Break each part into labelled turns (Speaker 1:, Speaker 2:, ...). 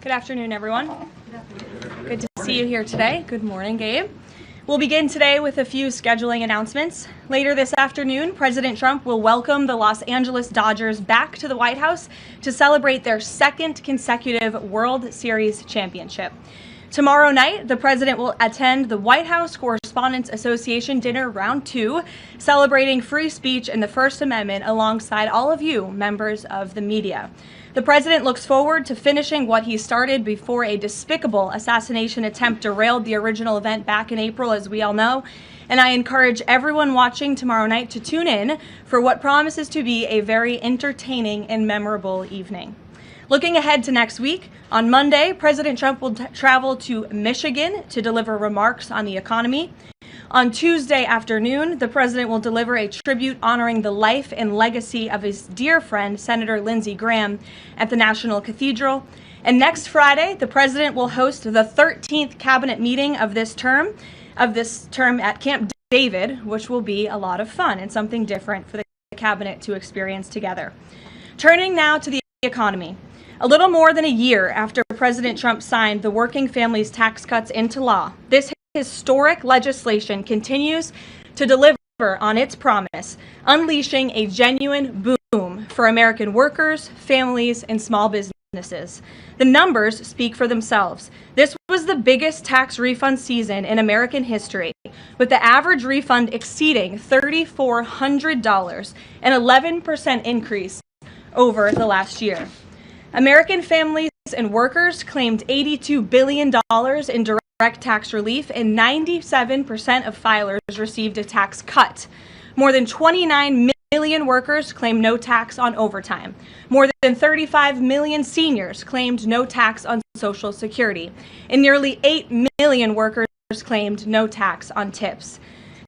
Speaker 1: Good afternoon, everyone. Good to see you here today. Good morning, Gabe. We'll begin today with a few scheduling announcements. Later this afternoon, President Trump will welcome the Los Angeles Dodgers back to the White House to celebrate their second consecutive World Series championship. Tomorrow night, the president will attend the White House Correspondents Association Dinner Round 2, celebrating free speech and the First Amendment alongside all of you, members of the media. The president looks forward to finishing what he started before a despicable assassination attempt derailed the original event back in April, as we all know. And I encourage everyone watching tomorrow night to tune in for what promises to be a very entertaining and memorable evening. Looking ahead to next week, on Monday, President Trump will travel to Michigan to deliver remarks on the economy. On Tuesday afternoon, the president will deliver a tribute honoring the life and legacy of his dear friend, Senator Lindsey Graham, at the National Cathedral. And next Friday, the president will host the 13th cabinet meeting of this term at Camp David, which will be a lot of fun and something different for the cabinet to experience together. Turning now to the economy. A little more than a year after President Trump signed the Working Families Tax Cuts into law, this historic legislation continues to deliver on its promise, unleashing a genuine boom for American workers, families, and small businesses. The numbers speak for themselves. This was the biggest tax refund season in American history, with the average refund exceeding $3,400, an 11% increase over the last year. American families and workers claimed $82 billion in direct tax relief, and 97% of filers received a tax cut. More than 29 million workers claimed no tax on overtime. More than 35 million seniors claimed no tax on Social Security, and nearly 8 million workers claimed no tax on tips.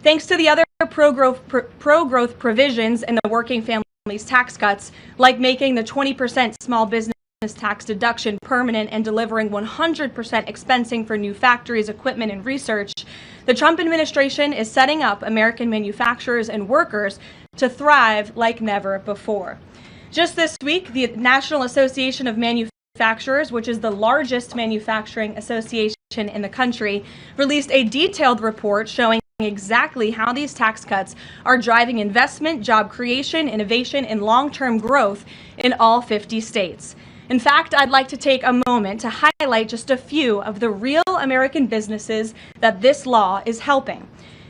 Speaker 1: Thanks to the other pro-growth provisions in the Working Families tax cuts, like making the 20% small business tax deduction permanent and delivering 100% expensing for new factories, equipment, and research, the Trump administration is setting up American manufacturers and workers to thrive like never before. Just this week, the National Association of Manufacturers, which is the largest manufacturing association in the country, released a detailed report showing exactly how these tax cuts are driving investment, job creation, innovation, and long-term growth in all 50 states. In fact, I'd like to take a moment to highlight just a few of the real American businesses that this law is helping.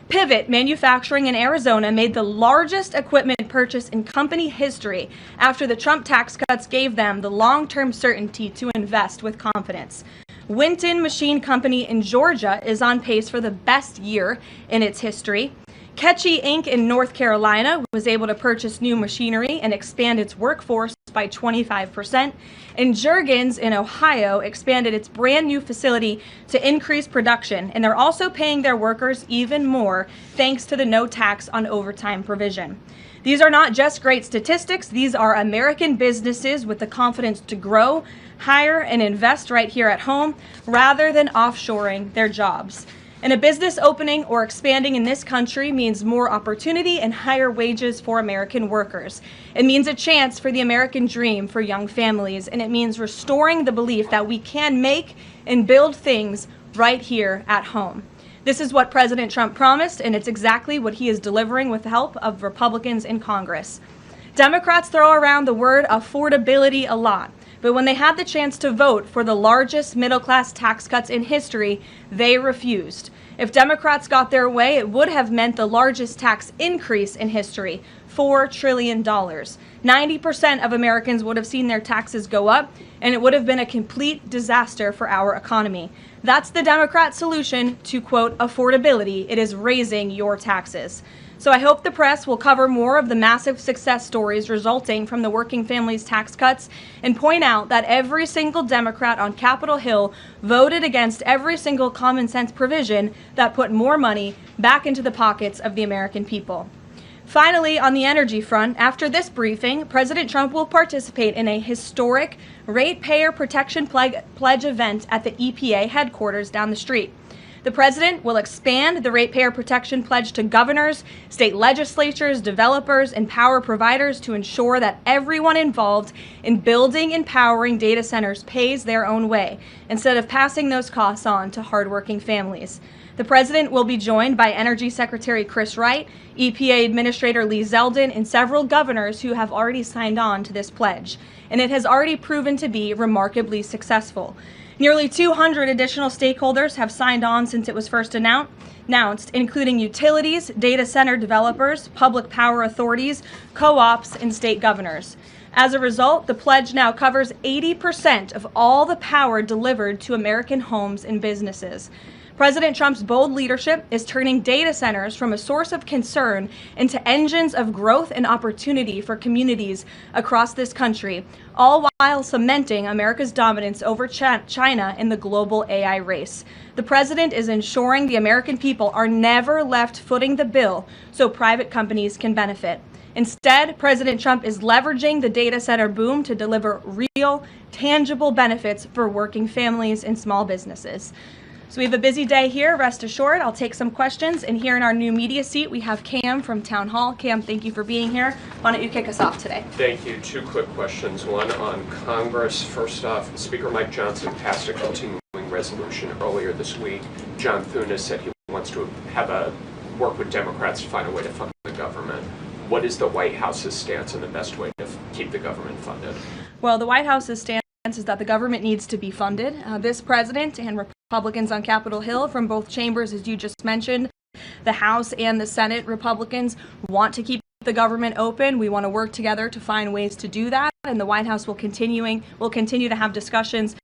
Speaker 1: Pivot Manufacturing in Arizona made the largest equipment purchase in company history after the Trump tax cuts gave them the long-term certainty to invest with confidence. Winton Machine Company in Georgia is on pace for the best year in its history. Ketchy Inc. in North Carolina was able to purchase new machinery and expand its workforce by 25%. And Juergens in Ohio expanded its brand new facility to increase production. And they're also paying their workers even more thanks to the no tax on overtime provision. These are not just great statistics. These are American businesses with the confidence to grow, hire, and invest right here at home rather than offshoring their jobs. And a business opening or expanding in this country means more opportunity and higher wages for American workers. It means a chance for the American dream for young families, and it means restoring the belief that we can make and build things right here at home. This is what President Trump promised, and it's exactly what he is delivering with the help of Republicans in Congress. Democrats throw around the word affordability a lot, but when they had the chance to vote for the largest middle-class tax cuts in history, they refused. If Democrats got their way, it would have meant the largest tax increase in history, $4 trillion. 90% of Americans would have seen their taxes go up, and it would have been a complete disaster for our economy. That's the Democrat solution to, quote, affordability. It is raising your taxes. So I hope the press will cover more of the massive success stories resulting from the Working Families tax cuts and point out that every single Democrat on Capitol Hill voted against every single common sense provision that put more money back into the pockets of the American people. Finally, on the energy front, after this briefing, President Trump will participate in a historic ratepayer protection pledge event at the EPA headquarters down the street. The president will expand the Ratepayer Protection Pledge to governors, state legislatures, developers, and power providers to ensure that everyone involved in building and powering data centers pays their own way, instead of passing those costs on to hardworking families. The president will be joined by Energy Secretary Chris Wright, EPA Administrator Lee Zeldin, and several governors who have already signed on to this pledge. And it has already proven to be remarkably successful. Nearly 200 additional stakeholders have signed on since it was first announced, including utilities, data center developers, public power authorities, co-ops, and state governors. As a result, the pledge now covers 80% of all the power delivered to American homes and businesses. President Trump's bold leadership is turning data centers from a source of concern into engines of growth and opportunity for communities across this country, all while cementing America's dominance over China in the global AI race. The president is ensuring the American people are never left footing the bill so private companies can benefit. Instead, President Trump is leveraging the data center boom to deliver real, tangible benefits for working families and small businesses. So we have a busy day here, rest assured. I'll take some questions. And here in our new media seat, we have Cam from Town Hall. Cam, thank you for being here. Why don't you kick us off today?
Speaker 2: Thank you. Two quick questions. One on Congress. First off, Speaker Mike Johnson passed a continuing resolution earlier this week. John Thune said he wants to work with Democrats to find a way to fund the government. What is the White House's stance on the best way to keep the government funded?
Speaker 1: Well, the White House's stance is that the government needs to be funded. This president and Republicans on Capitol Hill from both chambers, as you just mentioned, the House and the Senate Republicans want to keep the government open. We want to work together to find ways to do that, and the White House will continue to have discussions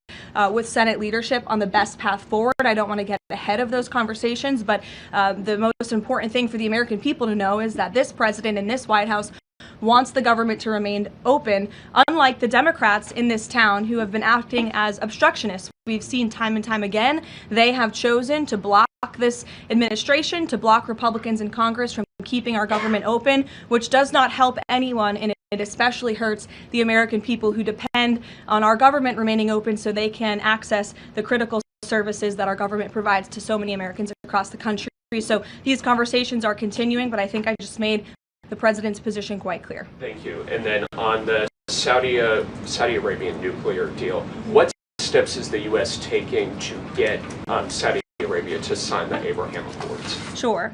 Speaker 1: with Senate leadership on the best path forward. I don't want to get ahead of those conversations, but the most important thing for the American people to know is that this president and this White House wants the government to remain open, unlike the Democrats in this town who have been acting as obstructionists. We've seen time and time again, they have chosen to block this administration, to block Republicans in Congress from keeping our government open, which does not help anyone, and it especially hurts the American people who depend on our government remaining open so they can access the critical services that our government provides to so many Americans across the country. So these conversations are continuing, but I think I just made the president's position quite clear.
Speaker 2: Thank you. And then on the Saudi Arabian nuclear deal, what steps is the U.S. taking to get Saudi Arabia to sign the Abraham Accords?
Speaker 1: Sure.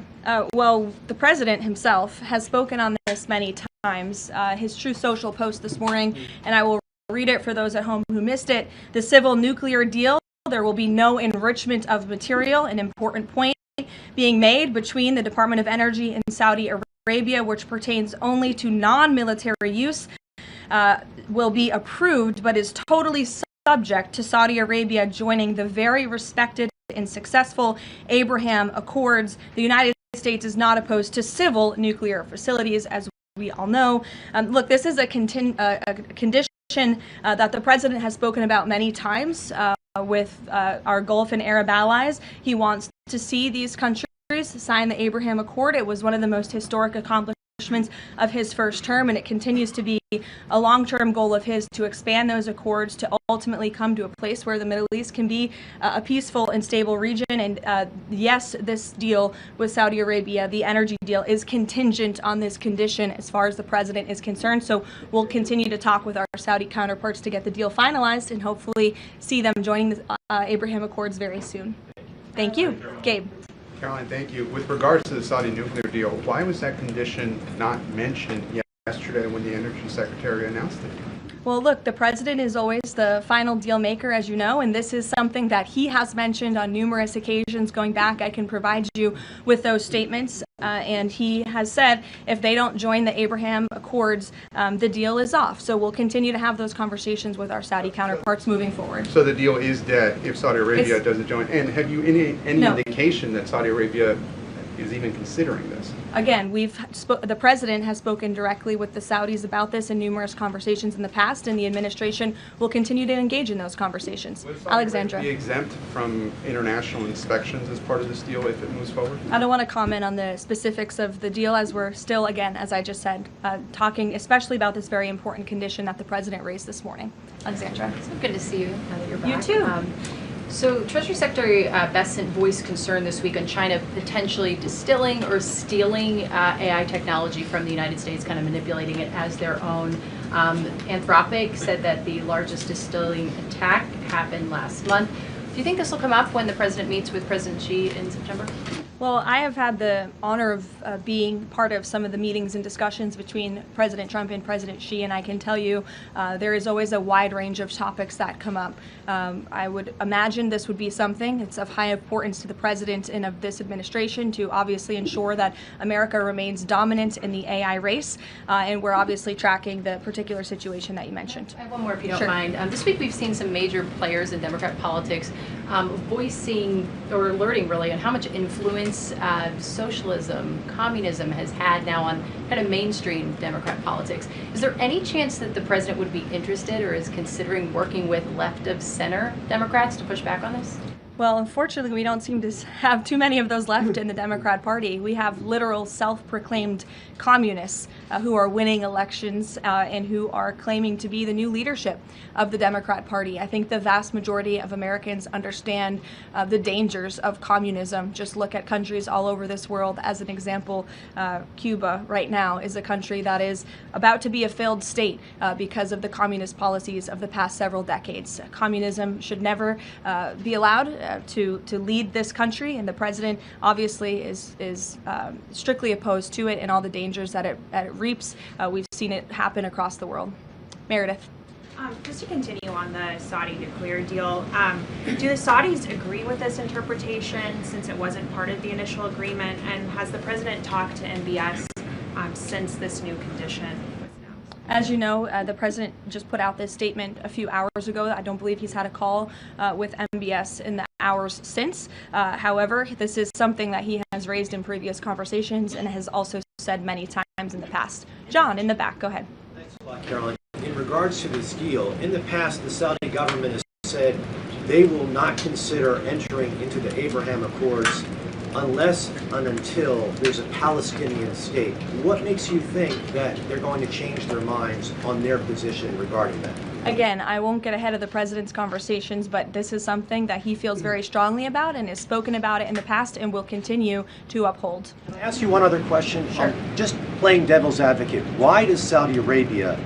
Speaker 1: Well, the president himself has spoken on this many times. His Truth Social post this morning, and I will read it for those at home who missed it. The civil nuclear deal, there will be no enrichment of material, an important point being made between the Department of Energy and Saudi Arabia, which pertains only to non-military use, will be approved, but is totally subject to Saudi Arabia joining the very respected and successful Abraham Accords. The United States is not opposed to civil nuclear facilities, as we all know. Look, this is a condition that the president has spoken about many times with our Gulf and Arab allies. He wants to see these countries sign the Abraham Accord. It was one of the most historic accomplishments of his first term, and it continues to be a long-term goal of his to expand those accords to ultimately come to a place where the Middle East can be a peaceful and stable region. And yes, this deal with Saudi Arabia, the energy deal, is contingent on this condition as far as the president is concerned. So we'll continue to talk with our Saudi counterparts to get the deal finalized and hopefully see them joining the Abraham Accords very soon. Thank you. Gabe.
Speaker 3: Karoline, thank you. With regards to the Saudi nuclear deal, why was that condition not mentioned yesterday when the Energy Secretary announced it?
Speaker 1: Well, look, the president is always the final deal maker, as you know, and this is something that he has mentioned on numerous occasions going back. I can provide you with those statements, and he has said if they don't join the Abraham Accords, the deal is off. So we'll continue to have those conversations with our Saudi counterparts moving forward.
Speaker 3: So the deal is dead if Saudi Arabia doesn't join. And have you any indication that Saudi Arabia is even considering this?
Speaker 1: Again, the president has spoken directly with the Saudis about this in numerous conversations in the past, and the administration will continue to engage in those conversations.
Speaker 3: Will Saudi
Speaker 1: Alexandra.
Speaker 3: Arabia be exempt from international inspections as part of this deal if it moves forward?
Speaker 1: I don't want to comment on the specifics of the deal, as we're still, again, as I just said, talking especially about this very important condition that the president raised this morning. Alexandra.
Speaker 4: So good to see you now that you're back.
Speaker 1: You too.
Speaker 4: So Treasury Secretary Bessent voiced concern this week on China potentially distilling or stealing AI technology from the United States, kind of manipulating it as their own. Anthropic said that the largest distilling attack happened last month. Do you think this will come up when the president meets with President Xi in September?
Speaker 1: Well, I have had the honor of being part of some of the meetings and discussions between President Trump and President Xi, and I can tell you there is always a wide range of topics that come up. I would imagine this would be something that's of high importance to the president and of this administration to obviously ensure that America remains dominant in the AI race, and we're obviously tracking the particular situation that you mentioned.
Speaker 4: I have one more, if you don't
Speaker 1: Sure.
Speaker 4: mind. This week we've seen some major players in Democrat politics voicing or alerting really on how much influence socialism, communism has had now on kind of mainstream Democrat politics. Is there any chance that the president would be interested or is considering working with left of center Democrats to push back on this?
Speaker 1: Well, unfortunately, we don't seem to have too many of those left in the Democrat Party. We have literal self-proclaimed communists who are winning elections and who are claiming to be the new leadership of the Democrat Party. I think the vast majority of Americans understand the dangers of communism. Just look at countries all over this world. As an example, Cuba right now is a country that is about to be a failed state because of the communist policies of the past several decades. Communism should never be allowed to lead this country, and the president obviously is strictly opposed to it and all the dangers that it reaps. We've seen it happen across the world. Meredith.
Speaker 5: Just to continue on the Saudi nuclear deal, do the Saudis agree with this interpretation since it wasn't part of the initial agreement? And has the president talked to MBS since this new condition was announced?
Speaker 1: As you know, the president just put out this statement a few hours ago. I don't believe he's had a call with MBS in the hours since. However, this is something that he has raised in previous conversations and has also said many times in the past. John, in the back, go ahead.
Speaker 6: Thanks a lot, Caroline. In regards to this deal, in the past, the Saudi government has said they will not consider entering into the Abraham Accords unless and until there's a Palestinian state. What makes you think that they're going to change their minds on their position regarding that?
Speaker 1: Again, I won't get ahead of the president's conversations, but this is something that he feels very strongly about and has spoken about it in the past and will continue to uphold.
Speaker 6: Can I ask you one other question?
Speaker 1: Sure.
Speaker 6: Just playing devil's advocate, why does Saudi Arabia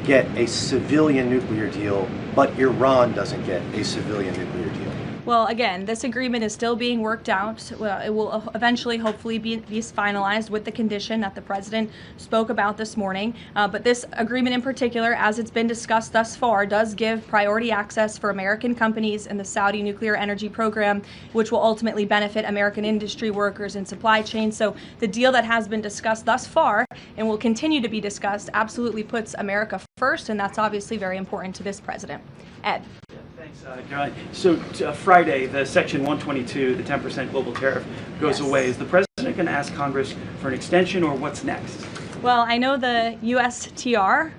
Speaker 6: get a civilian nuclear deal, but Iran doesn't get a civilian nuclear deal?
Speaker 1: Well, again, this agreement is still being worked out. Well, it will eventually, hopefully, be finalized with the condition that the president spoke about this morning. But this agreement in particular, as it's been discussed thus far, does give priority access for American companies in the Saudi nuclear energy program, which will ultimately benefit American industry workers and supply chains. So the deal that has been discussed thus far and will continue to be discussed absolutely puts America first, and that's obviously very important to this president. Ed.
Speaker 7: Thanks, Caroline. So Friday, the Section 122, the 10% global tariff, goes away. Is the president going to ask Congress for an extension, or what's next?
Speaker 1: Well, I know the USTR,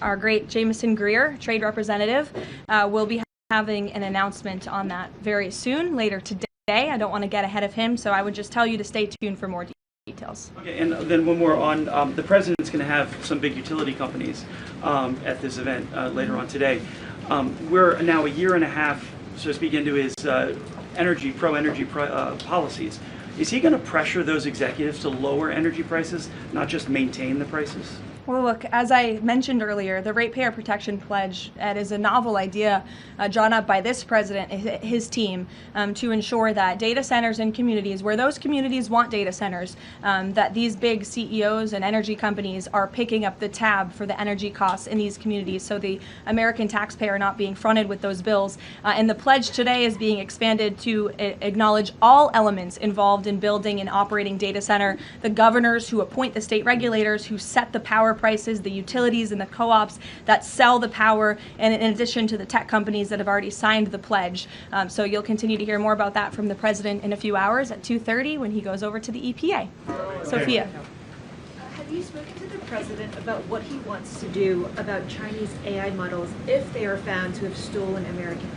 Speaker 1: our great Jameson Greer, trade representative, will be having an announcement on that very soon, later today. I don't want to get ahead of him, so I would just tell you to stay tuned for more details.
Speaker 7: Okay, and then one more on the president's going to have some big utility companies at this event later on today. We're now a year and a half, so to speak, into his pro-energy policies. Is he going to pressure those executives to lower energy prices, not just maintain the prices?
Speaker 1: Well, look, as I mentioned earlier, the Ratepayer Protection Pledge is a novel idea drawn up by this president, his team, to ensure that data centers in communities, where those communities want data centers, that these big CEOs and energy companies are picking up the tab for the energy costs in these communities, so the American taxpayer not being fronted with those bills. And the pledge today is being expanded to acknowledge all elements involved in building and operating data center, the governors who appoint the state regulators, who set the power prices, the utilities and the co-ops that sell the power, and in addition to the tech companies that have already signed the pledge. So you'll continue to hear more about that from the president in a few hours at 2:30 when he goes over to the EPA. Sophia.
Speaker 8: Have you spoken to the president about what he wants to do about Chinese AI models if they are found to have stolen American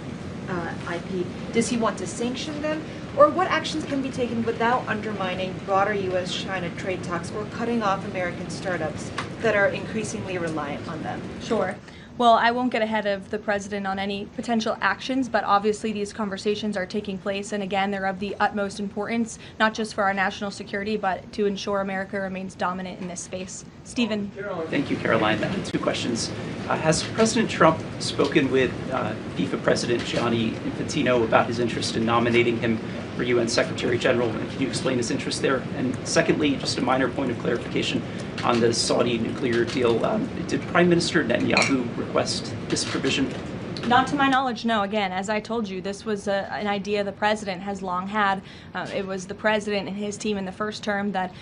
Speaker 8: IP? Does he want to sanction them? Or what actions can be taken without undermining broader U.S.-China trade talks or cutting off American startups that are increasingly reliant on them?
Speaker 1: Sure. Well, I won't get ahead of the president on any potential actions, but obviously these conversations are taking place, and again, they're of the utmost importance, not just for our national security, but to ensure America remains dominant in this space. Stephen.
Speaker 9: Thank you, Caroline. 2 questions. Has President Trump spoken with FIFA President Gianni Infantino about his interest in nominating him for UN Secretary General? And can you explain his interest there? And secondly, just a minor point of clarification on the Saudi nuclear deal. Did Prime Minister Netanyahu request this provision?
Speaker 1: Not to my knowledge, no. Again, as I told you, this was an idea the president has long had. It was the president and his team in the first term that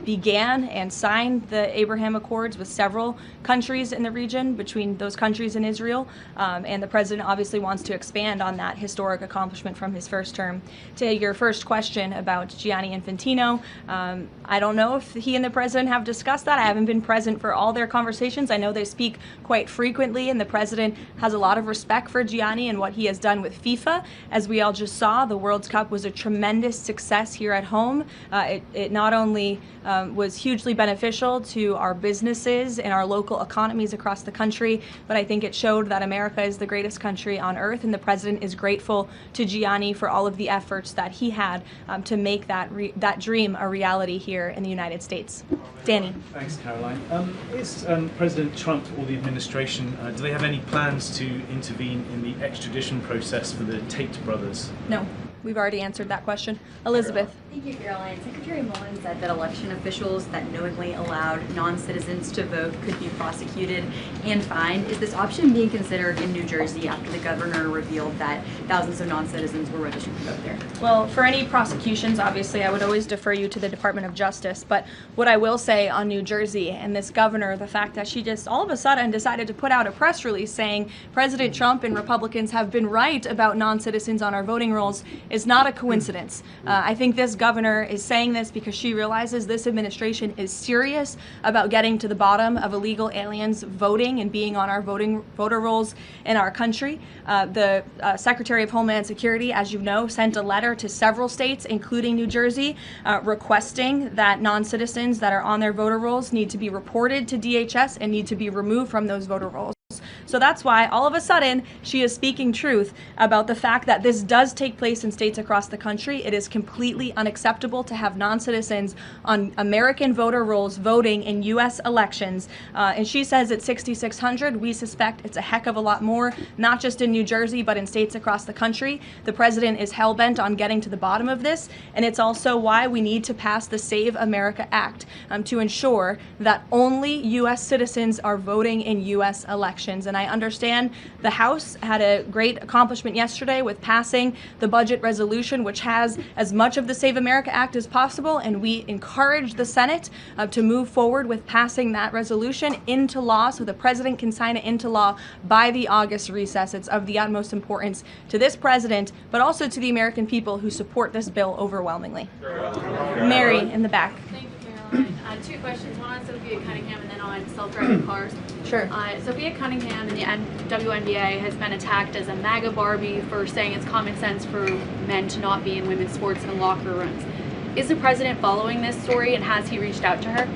Speaker 1: began and signed the Abraham Accords with several countries in the region, between those countries and Israel. And the president obviously wants to expand on that historic accomplishment from his first term. To your first question about Gianni Infantino, I don't know if he and the president have discussed that. I haven't been present for all their conversations. I know they speak quite frequently, and the president has a lot of respect for Gianni and what he has done with FIFA. As we all just saw, the World Cup was a tremendous success here at home. It not only was hugely beneficial to our businesses and our local economies across the country, but I think it showed that America is the greatest country on earth, and the president is grateful to Gianni for all of the efforts that he had to make that dream a reality here in the United States. Danny.
Speaker 10: Thanks, Caroline. Is President Trump or the administration, do they have any plans to intervene in the extradition process for the Tate brothers?
Speaker 1: No, we've already answered that question. Elizabeth.
Speaker 11: Thank you, Caroline. Secretary Mullen said that election officials that knowingly allowed non-citizens to vote could be prosecuted and fined. Is this option being considered in New Jersey after the governor revealed that thousands of non-citizens were registered to vote there?
Speaker 1: Well, for any prosecutions, obviously, I would always defer you to the Department of Justice. But what I will say on New Jersey and this governor, the fact that she just all of a sudden decided to put out a press release saying President Trump and Republicans have been right about non-citizens on our voting rolls is not a coincidence. I think this governor is saying this because she realizes this administration is serious about getting to the bottom of illegal aliens voting and being on our voter rolls in our country. The Secretary of Homeland Security, as you know, sent a letter to several states, including New Jersey, requesting that non-citizens that are on their voter rolls need to be reported to DHS and need to be removed from those voter rolls. So that's why all of a sudden she is speaking truth about the fact that this does take place in states across the country. It is completely unacceptable to have non-citizens on American voter rolls voting in U.S. elections. And she says it's 6,600. We suspect it's a heck of a lot more, not just in New Jersey, but in states across the country. The president is hell-bent on getting to the bottom of this. And it's also why we need to pass the Save America Act to ensure that only U.S. citizens are voting in U.S. elections. And I understand the House had a great accomplishment yesterday with passing the budget resolution, which has as much of the Save America Act as possible, and we encourage the Senate to move forward with passing that resolution into law so the president can sign it into law by the August recess. It's of the utmost importance to this president, but also to the American people who support this bill overwhelmingly. Mary in the back.
Speaker 12: Thank you, Caroline. 2 questions, one on Sophia Cunningham and then on self-driving cars.
Speaker 1: Sure.
Speaker 12: Sophia Cunningham in the WNBA has been attacked as a MAGA Barbie for saying it's common sense for men to not be in women's sports and locker rooms. Is the president following this story, and has he reached out to her?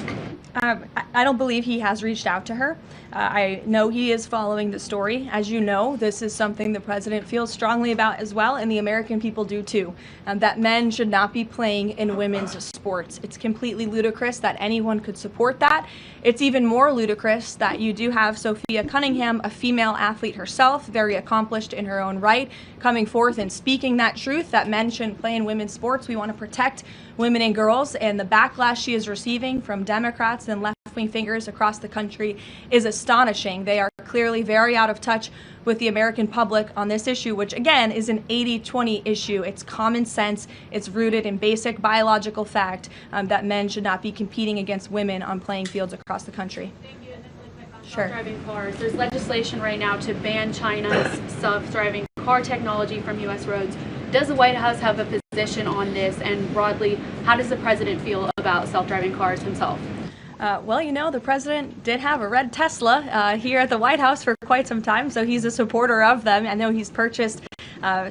Speaker 1: I don't believe he has reached out to her. I know he is following the story. As you know, this is something the president feels strongly about as well, and the American people do too, that men should not be playing in women's sports. It's completely ludicrous that anyone could support that. It's even more ludicrous that you do have Sophia Cunningham, a female athlete herself, very accomplished in her own right, coming forth and speaking that truth that men shouldn't play in women's sports. We want to protect women and girls, and the backlash she is receiving from Democrats and left-wing figures across the country is astonishing. They are clearly very out of touch with the American public on this issue, which again is an 80-20 issue. It's common sense. It's rooted in basic biological fact that men should not be competing against women on playing fields across the country.
Speaker 12: Thank you. And then really quick on
Speaker 1: Sure.
Speaker 12: self-driving cars. There's legislation right now to ban China's self-driving car technology from U.S. roads. Does the White House have a position on this? And broadly, how does the president feel about self-driving cars himself?
Speaker 1: Well, you know, the president did have a red Tesla here at the White House for quite some time, so he's a supporter of them. I know he's purchased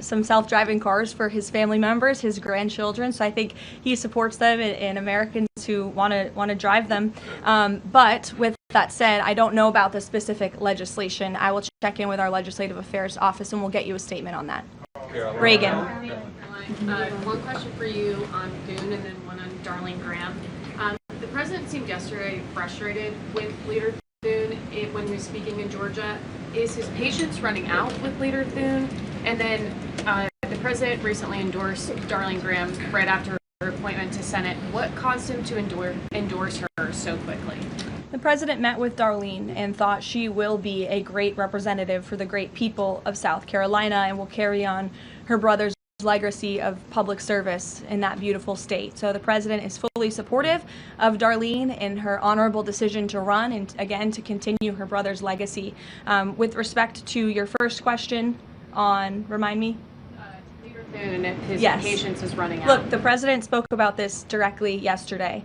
Speaker 1: some self-driving cars for his family members, his grandchildren, so I think he supports them and Americans who want to drive them. But with That said, I don't know about the specific legislation. I will check in with our Legislative Affairs Office and we'll get you a statement on that. Reagan.
Speaker 13: One question for you on Thune and then one on Darlene Graham. The president seemed yesterday frustrated with Leader Thune when he was speaking in Georgia. Is his patience running out with Leader Thune? And then the president recently endorsed Darlene Graham right after her appointment to Senate. What caused him to endorse her so quickly?
Speaker 1: The president met with Darlene and thought she will be a great representative for the great people of South Carolina and will carry on her brother's legacy of public service in that beautiful state. So the president is fully supportive of Darlene and her honorable decision to run and again to continue her brother's legacy. With respect to your first question on, remind me?
Speaker 13: And if his
Speaker 1: Yes.
Speaker 13: patience is running out.
Speaker 1: Look, the president spoke about this directly yesterday.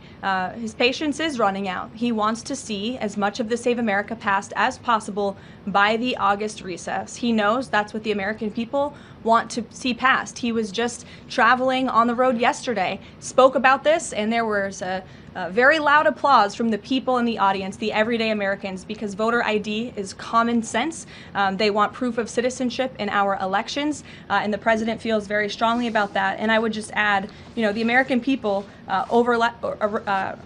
Speaker 1: His patience is running out. He wants to see as much of the Save America passed as possible by the August recess. He knows that's what the American people want to see passed. He was just traveling on the road yesterday, spoke about this, and there was a very loud applause from the people in the audience, the everyday Americans, because voter ID is common sense. They want proof of citizenship in our elections, and the president feels very strongly about that. And I would just add, you know, the American people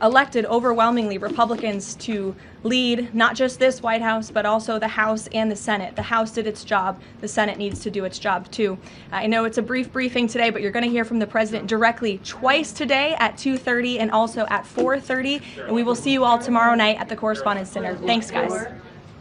Speaker 1: elected overwhelmingly Republicans to lead not just this White House, but also the House and the Senate. The House did its job. The Senate needs to do its job too. I know it's a brief briefing today, but you're going to hear from the president directly twice today at 2:30 and also at 4:30. And we will see you all tomorrow night at the Correspondents' Dinner. Thanks, guys.